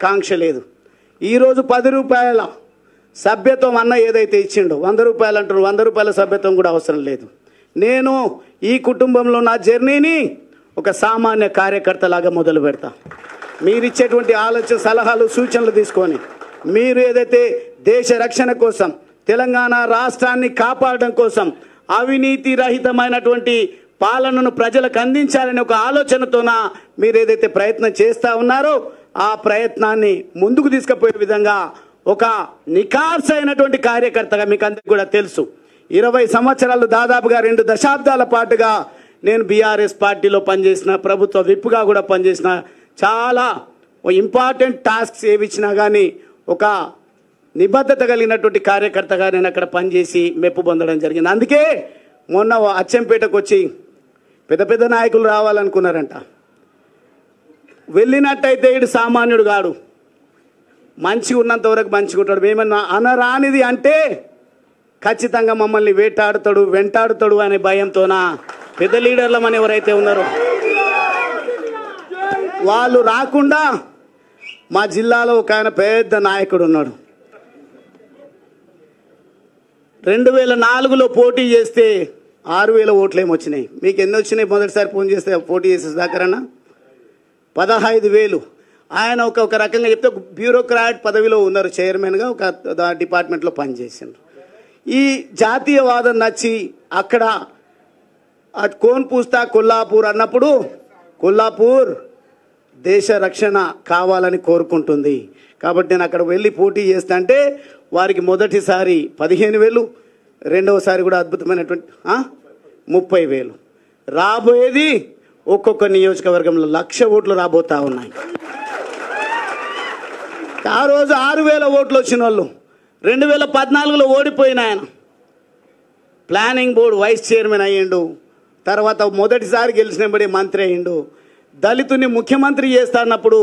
కాంక్ష లేదు. ఈరోజు 10 రూపాయల సభ్యత్వం అన్న ఏదైతే ఇచ్చిండో 100 రూపాయలు అంటారు, 100 రూపాయల సభ్యత్వం కూడా అవసరం లేదు. నేను ఈ కుటుంబంలో నా జర్నీని ఒక సామాన్య కార్యకర్తలాగా మొదలు పెడతా. మీరు ఇచ్చేటువంటి ఆలోచన సలహాలు సూచనలు తీసుకొని మీరు ఏదైతే దేశ రక్షణ కోసం తెలంగాణ రాష్ట్రాన్ని కాపాడడం కోసం అవినీతి రహితమైనటువంటి పాలనను ప్రజలకు అందించాలనే ఒక ఆలోచనతోన మీరు ఏదైతే ప్రయత్నం చేస్తూ ఉన్నారో ఆ ప్రయత్నాన్ని ముందుకు తీసుకుపోయే విధంగా ఒక నిఖార్సైనటువంటి కార్యకర్తగా మీకు అందరికీ కూడా తెలుసు. 20 సంవత్సరాలు దాదాపుగా 2 దశాబ్దాల పాటుగా నేను బీఆర్ఎస్ పార్టీలో పనిచేసిన, ప్రభుత్వ విప్గా కూడా పనిచేసిన, చాలా ఇంపార్టెంట్ టాస్క్స్ ఏవి ఇచ్చినా కానీ ఒక నిబద్ధత కలిగినటువంటి కార్యకర్తగా నేను అక్కడ పనిచేసి మెప్పు పొందడం జరిగింది. అందుకే మొన్న అచ్చంపేటకు వచ్చి పెద్ద పెద్ద నాయకులు రావాలనుకున్నారంట. వెళ్ళినట్టయితే ఇడు సామాన్యుడు కాడు, మంచిగా ఉన్నంత వరకు మంచిగా ఉంటాడు. మేమన్నా అనరానిది అంటే ఖచ్చితంగా మమ్మల్ని వేటాడుతాడు, వెంటాడుతాడు అనే భయంతోన పెద్ద లీడర్లమని ఎవరైతే ఉన్నారో వాళ్ళు రాకుండా మా జిల్లాలో ఒక ఆయన పెద్ద నాయకుడు ఉన్నాడు. 2004లో పోటీ చేస్తే 6,000 ఓట్లు ఏమొచ్చినాయి. మీకు ఎన్ని వచ్చినాయి? మొదటిసారి ఫోన్ చేస్తే పోటీ చేసేసి దాకరన్నా 15,000. ఆయన ఒక రకంగా చెప్తే బ్యూరోక్రాట్ పదవిలో ఉన్నారు, చైర్మన్గా ఒక డిపార్ట్మెంట్లో పనిచేసిండ్రు. ఈ జాతీయవాదం నచ్చి అక్కడ కోన్ పూస్తా కొల్లాపూర్ అన్నప్పుడు కొల్లాపూర్ దేశ రక్షణ కావాలని కోరుకుంటుంది కాబట్టి నేను అక్కడ వెళ్ళి పోటీ చేస్తా అంటే వారికి మొదటిసారి 15,000, రెండవసారి కూడా అద్భుతమైనటువంటి 30,000. రాబోయేది ఒక్కొక్క నియోజకవర్గంలో 1,00,000 ఓట్లు రాబోతా ఉన్నాయి. ఆ రోజు 6,000 ఓట్లు వచ్చిన వాళ్ళు 2014లో ఓడిపోయిన ఆయన ప్లానింగ్ బోర్డు వైస్ చైర్మన్ అయ్యిండు. తర్వాత మొదటిసారి గెలిచినబడి మంత్రి అయ్యిండు. దళితుని ముఖ్యమంత్రి చేస్తా అన్నప్పుడు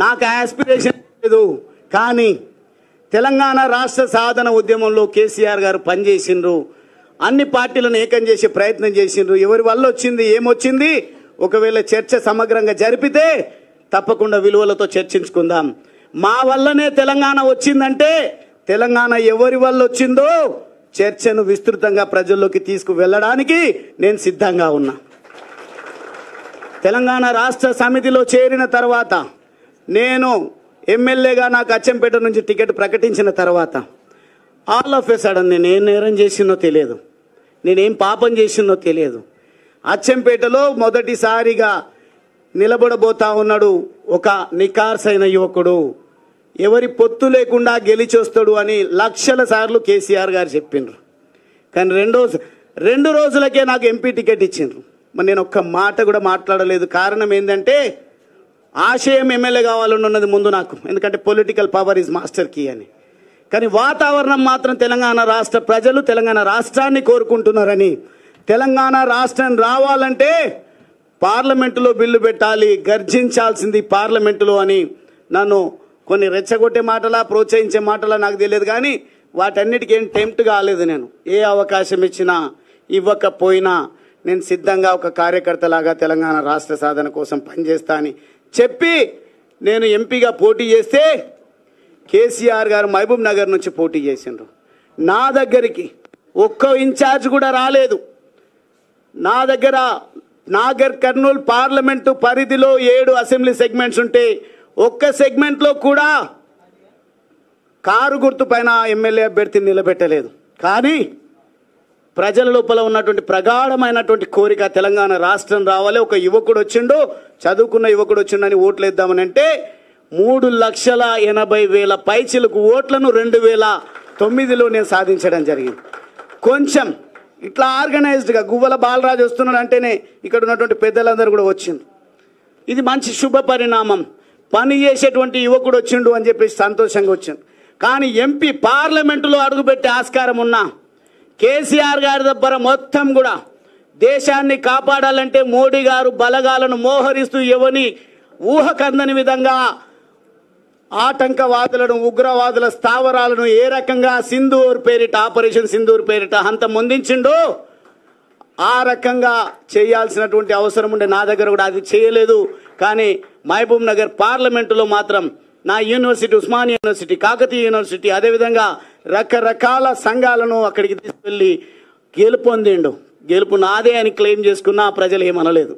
నాకు ఆస్పిరేషన్ లేదు, కానీ తెలంగాణ రాష్ట్ర సాధన ఉద్యమంలో కేసీఆర్ గారు పనిచేసిండ్రు. అన్ని పార్టీలను ఏకం చేసే ప్రయత్నం చేసిండ్రు. ఎవరి వల్ల వచ్చింది, ఏమొచ్చింది, ఒకవేళ చర్చ సమగ్రంగా జరిపితే తప్పకుండా విలువలతో చర్చించుకుందాం. మా వల్లనే తెలంగాణ వచ్చిందంటే తెలంగాణ ఎవరి వల్ల వచ్చిందో చర్చను విస్తృతంగా ప్రజల్లోకి తీసుకువెళ్ళడానికి నేను సిద్ధంగా ఉన్నా. తెలంగాణ రాష్ట్ర సమితిలో చేరిన తర్వాత నేను ఎమ్మెల్యేగా నాకు అచ్చంపేట నుంచి టికెట్ ప్రకటించిన తర్వాత ఆల్ ఆఫ్ ఎ సడన్ నేను ఏం నేరం చేసినో తెలియదు, నేనేం పాపం చేసినో తెలియదు. అచ్చంపేటలో మొదటిసారిగా నిలబడబోతా ఉన్నాడు ఒక నికార్సైన యువకుడు, ఎవరి పొత్తు లేకుండా గెలిచొస్తాడు అని లక్షల సార్లు కేసీఆర్ గారు చెప్పిండ్రు. కానీ రెండు రోజులకే నాకు ఎంపీ టికెట్ ఇచ్చిండ్రు. మరి నేను ఒక్క మాట కూడా మాట్లాడలేదు. కారణం ఏంటంటే ఆశయం ఎమ్మెల్యే కావాలని ఉన్నది ముందు నాకు, ఎందుకంటే political power is master key అని. కానీ వాతావరణం మాత్రం తెలంగాణ రాష్ట్ర ప్రజలు తెలంగాణ రాష్ట్రాన్ని కోరుకుంటున్నారని, తెలంగాణ రాష్ట్రం రావాలంటే పార్లమెంటులో బిల్లు పెట్టాలి, గర్జించాల్సింది పార్లమెంటులో అని నన్ను కొన్ని రెచ్చగొట్టే మాటలా ప్రోత్సహించే మాటలా నాకు తెలియదు, కానీ వాటన్నిటికీ ఏం టెంప్ట్ కాలేదు. నేను ఏ అవకాశం ఇచ్చినా ఇవ్వకపోయినా నేను సిద్ధంగా ఒక కార్యకర్తలాగా తెలంగాణ రాష్ట్ర సాధన కోసం పనిచేస్తా అని చెప్పి నేను ఎంపీగా పోటీ చేస్తే కేసీఆర్ గారు మహబూబ్ నగర్ నుంచి పోటీ చేసిండ్రు. నా దగ్గరికి ఒక్క ఇన్ఛార్జ్ కూడా రాలేదు. నా దగ్గర నాగర్ కర్నూలు పార్లమెంటు పరిధిలో 7 అసెంబ్లీ సెగ్మెంట్స్ ఉంటే ఒక్క సెగ్మెంట్లో కూడా కారు గుర్తు పైన ఎమ్మెల్యే అభ్యర్థిని నిలబెట్టలేదు. కానీ ప్రజల లోపల ఉన్నటువంటి ప్రగాఢమైనటువంటి కోరిక తెలంగాణ రాష్ట్రం రావాలి, ఒక యువకుడు వచ్చిండు, చదువుకున్న యువకుడు వచ్చిండని ఓట్లు వేద్దామని అంటే 3,80,000 పైచిలకు ఓట్లను 2009లో నేను సాధించడం జరిగింది. కొంచెం ఇట్లా ఆర్గనైజ్డ్గా గువ్వల బాలరాజు వస్తున్నాడు అంటేనే ఇక్కడ ఉన్నటువంటి పెద్దలందరూ కూడా వచ్చింది. ఇది మంచి శుభ పరిణామం, పని చేసేటువంటి యువకుడు వచ్చిండు అని చెప్పేసి సంతోషంగా వచ్చింది. కానీ ఎంపీ పార్లమెంటులో అడుగుపెట్టే ఆస్కారం ఉన్నా కేసీఆర్ గారి దగ్గర మొత్తం కూడా దేశాన్ని కాపాడాలంటే మోడీ గారు బలగాలను మోహరిస్తూ ఎవని ఊహకందని విధంగా ఆటంకవాదులను ఉగ్రవాదుల స్థావరాలను ఏ రకంగా సింధూర్ పేరిట ఆపరేషన్ సింధూర్ పేరిట అంత ముందించిండో ఆ రకంగా చేయాల్సినటువంటి అవసరం ఉండే నా దగ్గర కూడా అది చేయలేదు. కానీ మహబూబ్ నగర్ పార్లమెంటులో మాత్రం నా university, Osmania university, Kakatiya university, అదేవిధంగా రకరకాల సంఘాలను అక్కడికి తీసుకెళ్ళి గెలుపొందిండు. గెలుపు నాదే అని క్లెయిమ్ చేసుకున్నా ప్రజలు ఏమనలేదు.